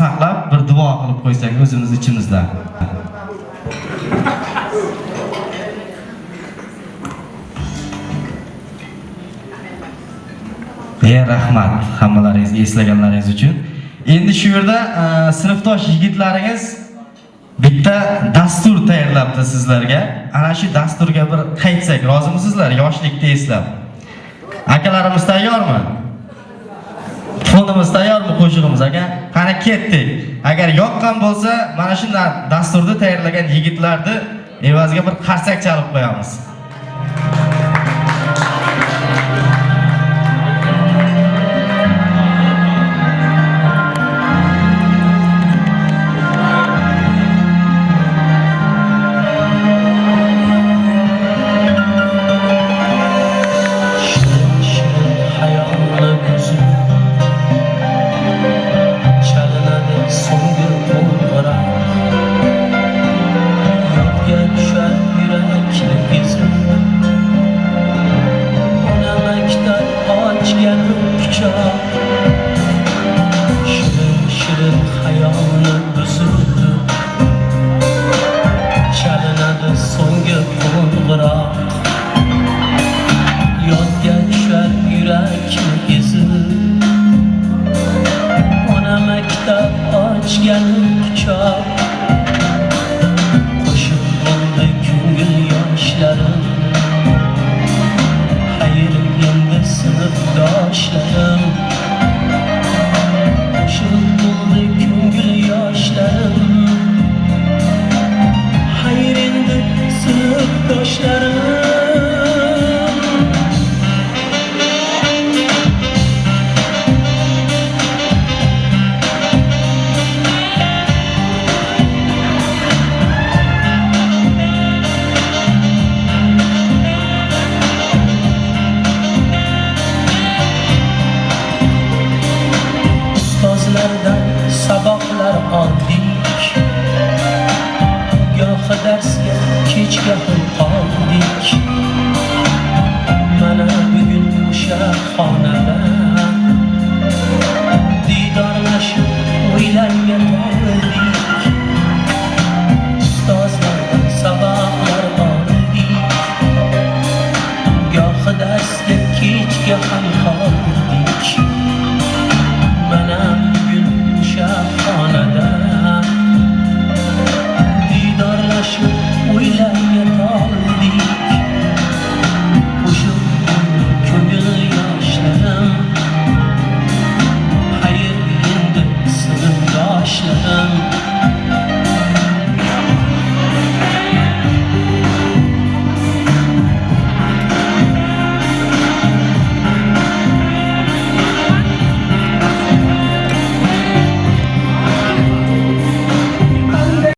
saqlab bir duo qilib qo'ysak o'zimiz ichimizda. Rahmat hammalaringiz eslaganlaringiz uchun. Endi shu yerda sinfdosh yigitlaringiz bitta dastur tayyorlabdi sizlarga. Ana shu dasturga bir qaytsak, rozimisizlar? Yoshlikda eslab. Akalarimiz tayyormi? Fonimiz tayyormi qo'shig'imiz aka? Qani ketdik. Agar yoqqan bo'lsa, mana shu dasturni tayyorlagan yigitlarni evaziga bir qarsak chalib qo'yamiz. Saboqlar oldik, gohi darsga kechga ham